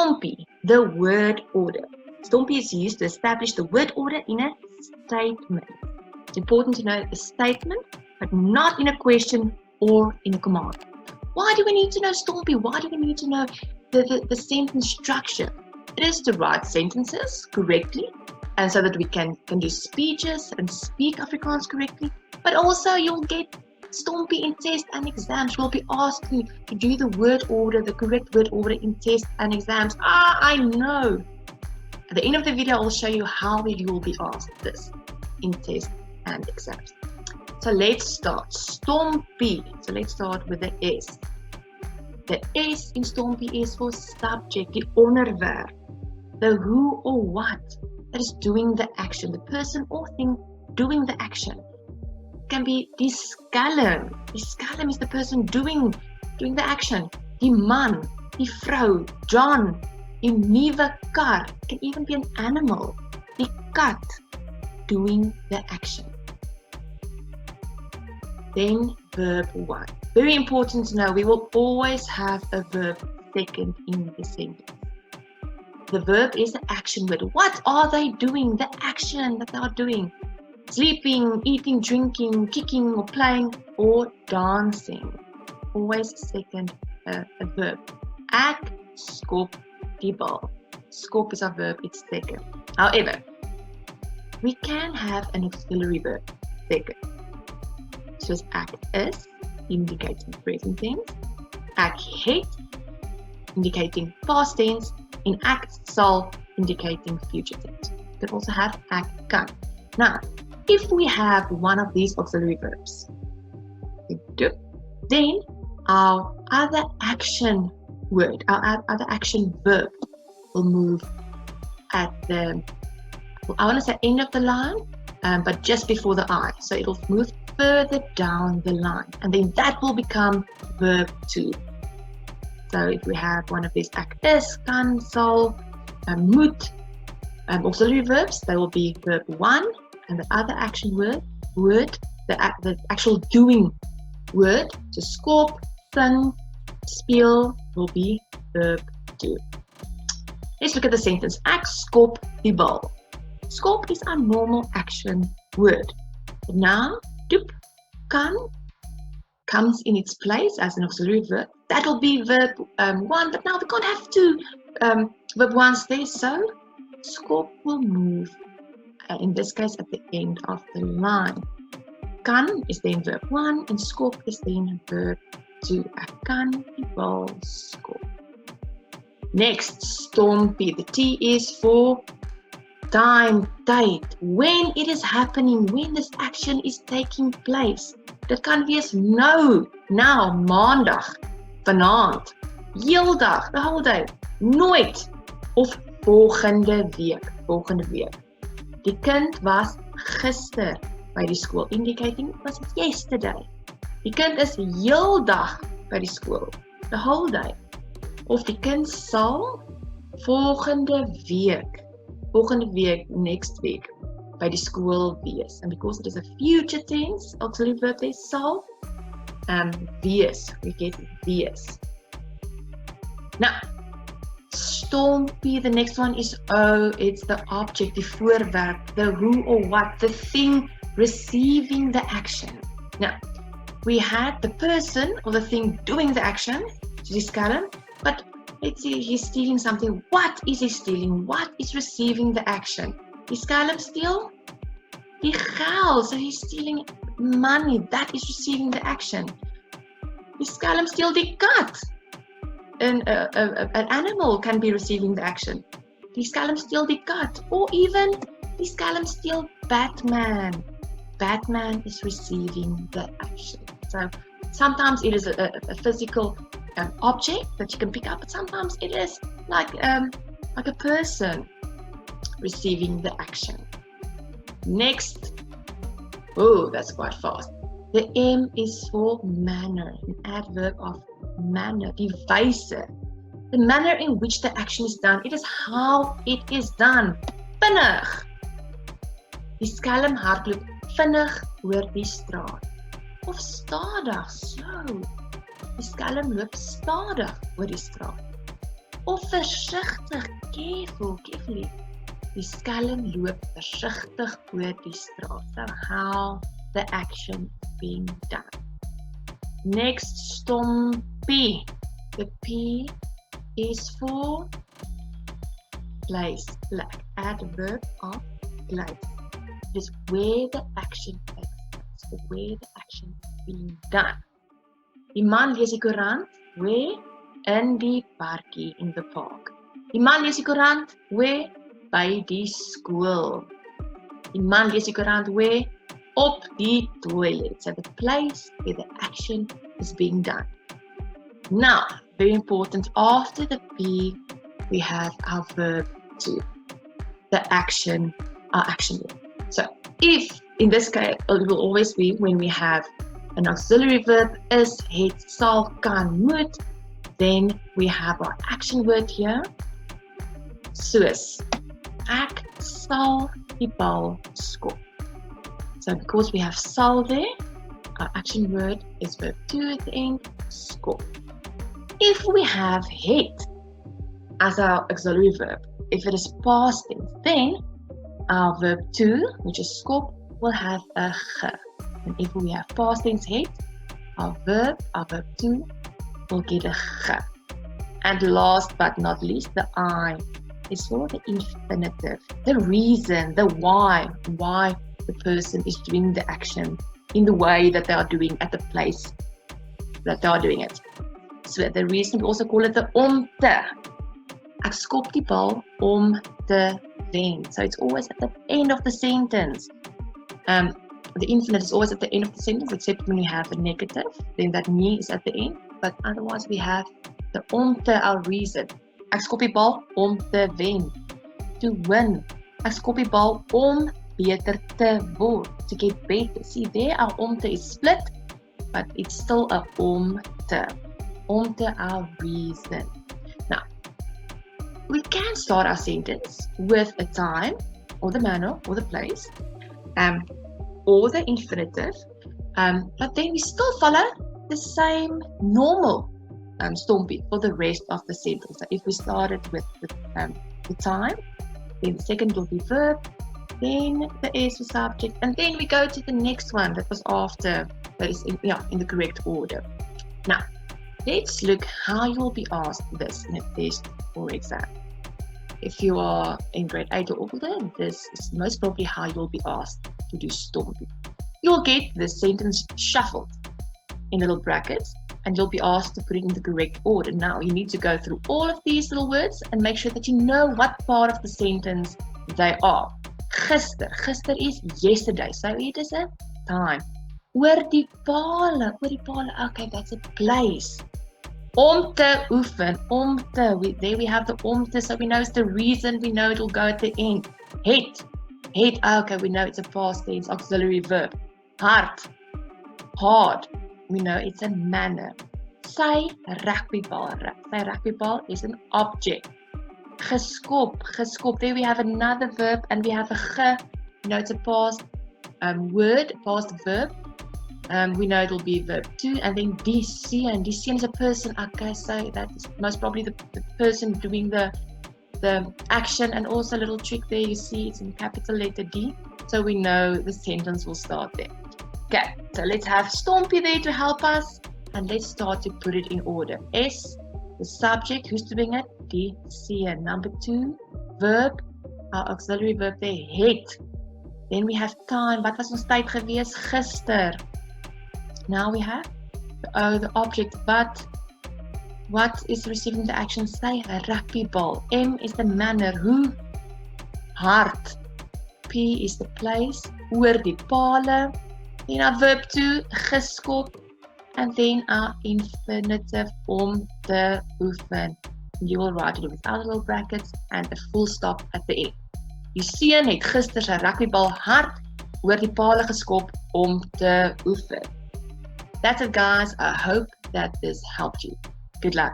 STOMPI, the word order. STOMPI is used to establish the word order in a statement. It's important to know the statement, but not in a question or in a command. Why do we need to know STOMPI? Why do we need to know the sentence structure? It is to write sentences correctly, and so that we can do speeches and speak Afrikaans correctly. But also you'll get STOMPI in tests and exams. You'll be asked to do the word order, the correct word order in tests and exams. I know. At the end of the video, I'll show you how you will be asked this in tests and exams. So let's start. STOMPI. So let's start with the S. The S in STOMPI is for subject, the onderwerp, the who or what that is doing the action, the person or thing doing the action. It can be die skelm. Die skelm is the person doing the action. Die man, die vrou, John, die nuwe kar. It can even be an animal. Die kat doing the action. Then verb 1. Very important to know, we will always have a verb second in the sentence. The verb is the action word. What are they doing? The action that they are doing. Sleeping, eating, drinking, kicking or playing or dancing. Always second a verb. Ek skop die bal. Skop is our verb, it's second. However, we can have an auxiliary verb second. So ek is, indicating present tense. Ek het, indicating past tense. And ek sal, indicating future tense. You can also have ek kan. Now, if we have one of these auxiliary verbs, then our other action word, our other action verb will move at the, I want to say end of the line, but just before the I. So it will move further down the line, and then that will become verb 2. So if we have one of these ek is, kan, sal, moet, auxiliary verbs, they will be verb 1, and the other action word, the actual doing word, to skop, sing, speel, will be verb 2. Let's look at the sentence. Ek skop die bal. Skop is our normal action word. But now, doep, kan, comes in its place as an auxiliary verb. That will be verb 1, but now we can't have two verb 1s there, so skop will move, in this case, at the end of the line. Kan is then verb 1, and skop is then verb 2. Ek kan die bal skop. Next, STOMPI. The T is for time, tyd. When it is happening, when this action is taking place. Dit kan wees nou, maandag, vanaand, heeldag, the whole day, nooit, of volgende week. Die kind was gister by die skool, indicating it was yesterday. Die kind is heeldag by die skool, the whole day. Of die kind sal volgende week, next week, by die skool wees. And because it is a future tense, auxiliary verb there, sal, wees, we get wees. Now, STOMPI, the next one is O, it's the object, the voorwerp, the who or what, the thing receiving the action. Now, we had the person or the thing doing the action, die skelm, but let's say he's stealing something. What is he stealing? What is receiving the action? Die skelm steal die geld, so he's stealing money. That is receiving the action. Die skelm steal die kat. An animal can be receiving the action. Die skelm steal die kat, or even die skelm steal Batman. Batman is receiving the action. So sometimes it is a physical object that you can pick up, but sometimes it is like a person receiving the action. Next, oh, that's quite fast. The M is for manner, an adverb of manner, die wyse. The manner in which the action is done, it is how it is done. Vinnig. Die skelm hardloop vinnig oor die straat. Of stadig, slow. Die skelm loop stadig oor die straat. of versigtig, carefully. Die skelm loop versigtig oor die straat. So how the action is being done. Next, STOMPI. The P is for place, like adverb of place. It is where the action takes place, or where the action is being done. Die man lees die koerant, where? In die parkie, in the park. Die man lees die koerant, where? By die skool. Die man lees die koerant, where? Op die toilet. So the place where the action is being done. Now, very important, after the P, we have our verb to, the action, our action word. So, if, in this case, it will always be when we have an auxiliary verb, is, het, sal, kan, moet, then we have our action word here, soos, ek sal die bal skop. So, because we have sal there, our action word is verb to at the end, skop. If we have het as our auxiliary verb, if it is past tense, then our verb to, which is skop, will have a ge. And if we have past tense het, our verb to, will get a ge. And last but not least, the I is for the infinitive, the reason, the why the person is doing the action in the way that they are doing at the place that they are doing it. So the reason, we also call it the om te. Ek skop die bal om te wen. So it's always at the end of the sentence. The infinite is always at the end of the sentence, except when we have a negative, then that nie is at the end. But otherwise we have the om te, our reason. Ek skop die bal om te wen. To win. Ek skop die bal om beter te word. To get better. See there, our om te is split, but it's still a om te. Om te, our reason. Now, we can start our sentence with a time, or the manner, or the place, or the infinitive, but then we still follow the same normal STOMPI for the rest of the sentence. So if we started with the time, then the second will be verb, then the S for subject, and then we go to the next one that was after, that is in the correct order. Now, let's look how you will be asked this in a test or exam. If you are in grade 8 or older, this is most probably how you will be asked to do STOMPI. You will get the sentence shuffled in little brackets, and you'll be asked to put it in the correct order. Now, you need to go through all of these little words and make sure that you know what part of the sentence they are. Gister is yesterday, so it is a time. Oor die pale, okay, that's a place. Om te oefen, there we have the om te, so we know it's the reason, we know it will go at the end. Het, okay, we know it's a past tense auxiliary verb. Hard, we know it's a manner. Sy rugbybal is an object. Geskop, there we have another verb, and we have a ge, we know it's a past word, past verb. We know it will be verb to, and then die seun is a person. Okay, so that is most probably the person doing the action, and also a little trick there, you see it's in capital letter D, so we know the sentence will start there. Okay, so let's have STOMPI there to help us, and let's start to put it in order. S, the subject, who's doing it? Die seun. Number 2, verb, our auxiliary verb there, het. Then we have time. Wat was ons tyd gewees? Gister. Now we have the object, but what is receiving the action? Sy rugbybal. M is the manner, who? Hard. P is the place, oor die pale. Then our verb to, geskop, and then our infinitive, om te oefen. You will write it without little brackets and a full stop at the end. Die seun het gister sy rugbybal hard oor die pale geskop om te oefen. That's it, guys. I hope that this helped you. Good luck.